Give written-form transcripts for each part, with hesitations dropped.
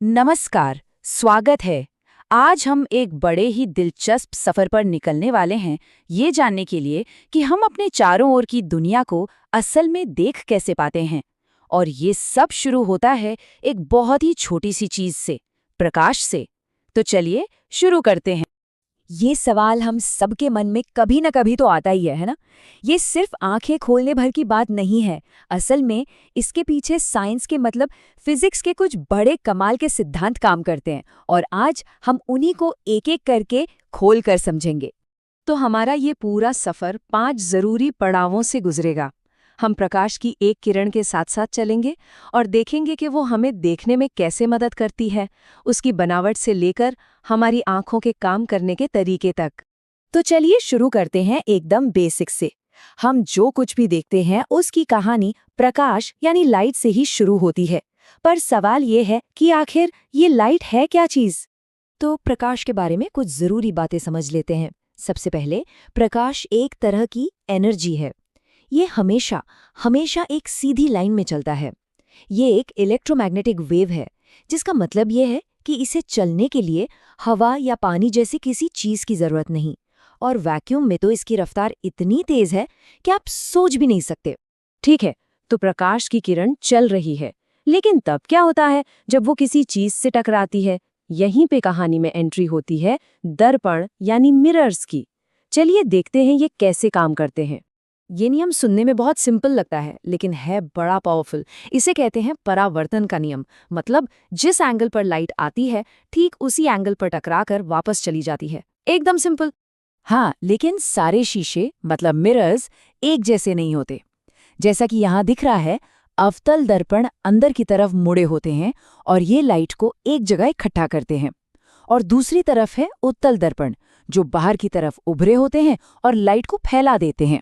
नमस्कार, स्वागत है। आज हम एक बड़े ही दिलचस्प सफर पर निकलने वाले हैं, ये जानने के लिए कि हम अपने चारों ओर की दुनिया को असल में देख कैसे पाते हैं। और ये सब शुरू होता है एक बहुत ही छोटी सी चीज से, प्रकाश से। तो चलिए शुरू करते हैं। ये सवाल हम सबके मन में कभी न कभी तो आता ही है ना? ये सिर्फ आंखें खोलने भर की बात नहीं है। असल में इसके पीछे साइंस के मतलब फिजिक्स के कुछ बड़े कमाल के सिद्धांत काम करते हैं और आज हम उन्हीं को एक-एक करके खोल कर समझेंगे। तो हमारा ये पूरा सफर 5 जरूरी पड़ावों से गुजरेगा। हम प्रकाश की एक किरण के साथ साथ चलेंगे और देखेंगे कि वो हमें देखने में कैसे मदद करती है, उसकी बनावट से लेकर हमारी आंखों के काम करने के तरीके तक। तो चलिए शुरू करते हैं एकदम बेसिक से। हम जो कुछ भी देखते हैं उसकी कहानी प्रकाश यानी लाइट से ही शुरू होती है। पर सवाल ये है कि आखिर ये लाइट है क्या चीज? तो प्रकाश के बारे में कुछ जरूरी बातें समझ लेते हैं। सबसे पहले, प्रकाश एक तरह की एनर्जी है। ये हमेशा हमेशा एक सीधी लाइन में चलता है। ये एक इलेक्ट्रोमैग्नेटिक वेव है, जिसका मतलब ये है कि इसे चलने के लिए हवा या पानी जैसी किसी चीज की जरूरत नहीं। और वैक्यूम में तो इसकी रफ्तार इतनी तेज है कि आप सोच भी नहीं सकते। ठीक है, तो प्रकाश की किरण चल रही है, लेकिन तब क्या होता है जब वो किसी चीज से टकराती है? यहीं पे कहानी में एंट्री होती है दर्पण यानी मिरर्स की। चलिए देखते हैं ये कैसे काम करते हैं। ये नियम सुनने में बहुत सिंपल लगता है, लेकिन है बड़ा पावरफुल। इसे कहते हैं परावर्तन का नियम। मतलब जिस एंगल पर लाइट आती है, ठीक उसी एंगल पर टकराकर वापस चली जाती है। एकदम सिंपल। हाँ, लेकिन सारे शीशे मतलब मिरर्स एक जैसे नहीं होते। जैसा कि यहाँ दिख रहा है, अवतल दर्पण अंदर की तरफ मुड़े होते हैं और ये लाइट को एक जगह इकट्ठा करते हैं। और दूसरी तरफ है उत्तल दर्पण, जो बाहर की तरफ उभरे होते हैं और लाइट को फैला देते हैं।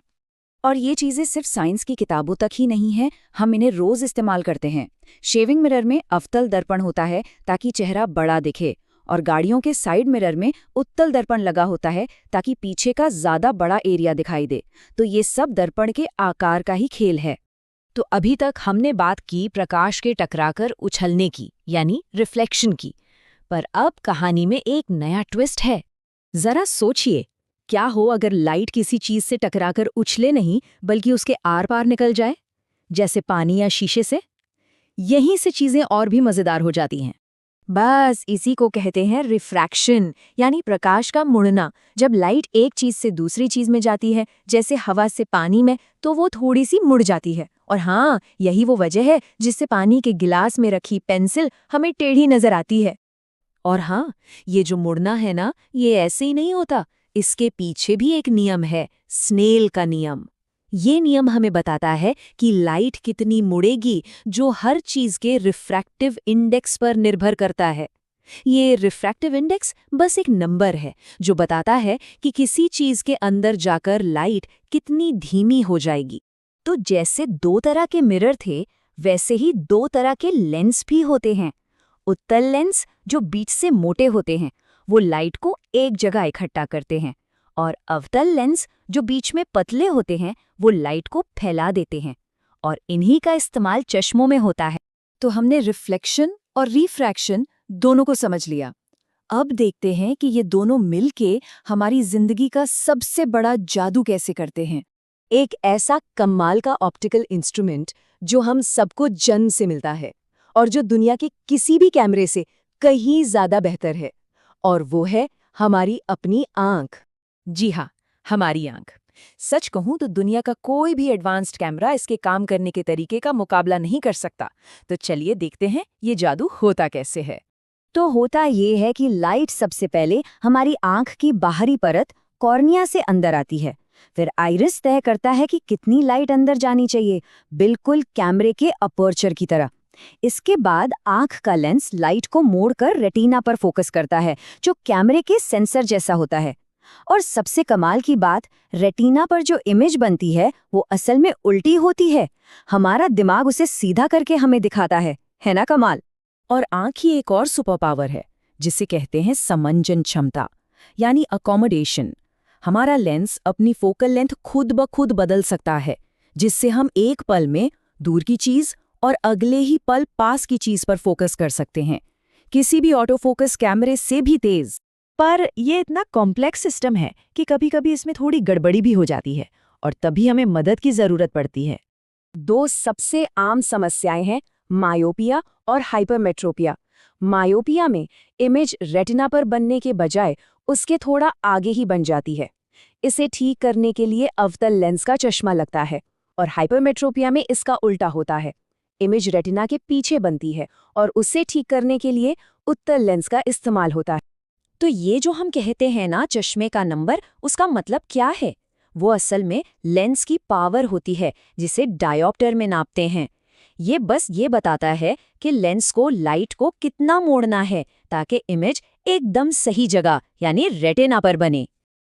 और ये चीज़ें सिर्फ साइंस की किताबों तक ही नहीं हैं, हम इन्हें रोज इस्तेमाल करते हैं। शेविंग मिरर में अवतल दर्पण होता है ताकि चेहरा बड़ा दिखे, और गाड़ियों के साइड मिरर में उत्तल दर्पण लगा होता है ताकि पीछे का ज्यादा बड़ा एरिया दिखाई दे। तो ये सब दर्पण के आकार का ही खेल है। तो अभी तक हमने बात की प्रकाश के टकराकर उछलने की, यानी रिफ्लेक्शन की। पर अब कहानी में एक नया ट्विस्ट है। जरा सोचिए, क्या हो अगर लाइट किसी चीज से टकराकर उछले नहीं बल्कि उसके आर पार निकल जाए, जैसे पानी या शीशे से? यहीं से चीजें और भी मजेदार हो जाती हैं। बस इसी को कहते हैं रिफ्रैक्शन, यानी प्रकाश का मुड़ना। जब लाइट एक चीज से दूसरी चीज में जाती है, जैसे हवा से पानी में, तो वो थोड़ी सी मुड़ जाती है। और हाँ, यही वो वजह है जिससे पानी के गिलास में रखी पेंसिल हमें टेढ़ी नजर आती है। और हाँ, ये जो मुड़ना है ना, ये ऐसे ही नहीं होता। इसके पीछे भी एक नियम है, स्नेल का नियम। ये नियम हमें बताता है कि लाइट कितनी मुड़ेगी, जो हर चीज के रिफ्रैक्टिव इंडेक्स पर निर्भर करता है। ये रिफ्रैक्टिव इंडेक्स बस एक नंबर है जो बताता है कि किसी चीज के अंदर जाकर लाइट कितनी धीमी हो जाएगी। तो जैसे 2 तरह के मिरर थे, वैसे ही 2 तरह के लेंस भी होते हैं। उत्तल लेंस जो बीच से मोटे होते हैं, वो लाइट को एक जगह इकट्ठा करते हैं, और अवतल लेंस जो बीच में पतले होते हैं, वो लाइट को फैला देते हैं। और इन्हीं का इस्तेमाल चश्मों में होता है। तो हमने रिफ्लेक्शन और रिफ्रैक्शन दोनों को समझ लिया। अब देखते हैं कि ये दोनों मिलके हमारी जिंदगी का सबसे बड़ा जादू कैसे करते हैं। एक ऐसा कमाल का ऑप्टिकल इंस्ट्रूमेंट जो हम सबको जन्म से मिलता है और जो दुनिया के किसी भी कैमरे से कहीं ज्यादा बेहतर है, और वो है हमारी अपनी आंख। जी हाँ, हमारी आंख। सच कहूं तो दुनिया का कोई भी एडवांस्ड कैमरा इसके काम करने के तरीके का मुकाबला नहीं कर सकता। तो चलिए देखते हैं ये जादू होता कैसे है। तो होता ये है कि लाइट सबसे पहले हमारी आंख की बाहरी परत कॉर्निया से अंदर आती है। फिर आइरिस तय करता है कि कितनी लाइट अंदर जानी चाहिए, बिल्कुल कैमरे के अपर्चर की तरह। इसके बाद आंख का लेंस लाइट को मोड़कर रेटिना पर फोकस करता है, जो कैमरे के सेंसर जैसा होता है। और सबसे कमाल की बात, रेटिना पर जो इमेज बनती है वो असल में उल्टी होती है। हमारा दिमाग उसे सीधा करके हमें दिखाता है ना कमाल? और आंख ही एक और सुपर पावर है, जिसे कहते हैं समंजन क्षमता, यानी अकोमोडेशन। हमारा लेंस अपनी फोकल लेंथ खुद ब खुद बदल सकता है, जिससे हम एक पल में दूर की चीज और अगले ही पल पास की चीज पर फोकस कर सकते हैं। किसी भी ऑटोफोकस कैमरे से भी तेज। पर ये इतना कॉम्प्लेक्स सिस्टम है कि कभी-कभी इसमें थोड़ी गड़बड़ी भी हो जाती है और तभी हमें मदद की जरूरत पड़ती है। दो सबसे आम समस्याएं हैं मायोपिया और हाइपरमेट्रोपिया। मायोपिया में इमेज रेटिना पर बनने के बजाय उसके थोड़ा आगे ही बन जाती है। इसे ठीक करने के लिए अवतल लेंस का चश्मा लगता है और हाइपरमेट्रोपिया में इसका उल्टा होता है। इमेज रेटिना के पीछे बनती है और उसे ठीक करने के लिए उत्तल लेंस का इस्तेमाल होता है। तो ये जो हम कहते हैं ना चश्मे का नंबर, उसका मतलब क्या है? वो असल में लेंस की पावर होती है जिसे डायोप्टर में नापते हैं। ये बस ये बताता है कि लेंस को लाइट को कितना मोड़ना है ताकि इमेज एकदम सही जगह यानी रेटिना पर बने।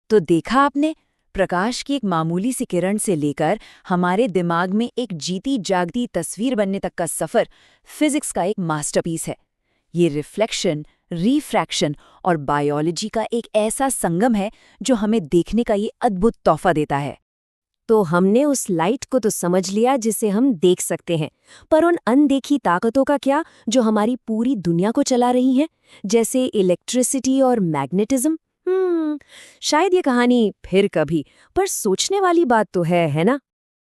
तो देखा आपने, प्रकाश की एक मामूली सी किरण से लेकर हमारे दिमाग में एक जीती जागती तस्वीर बनने तक का सफर फिजिक्स का एक मास्टरपीस है। ये रिफ्लेक्शन, रिफ्रैक्शन और बायोलॉजी का एक ऐसा संगम है जो हमें देखने का ये अद्भुत तोहफा देता है। तो हमने उस लाइट को तो समझ लिया जिसे हम देख सकते हैं, पर उन अनदेखी ताकतों का क्या जो हमारी पूरी दुनिया को चला रही हैं, जैसे इलेक्ट्रिसिटी और मैग्नेटिज्म? शायद ये कहानी फिर कभी, पर सोचने वाली बात तो है ना?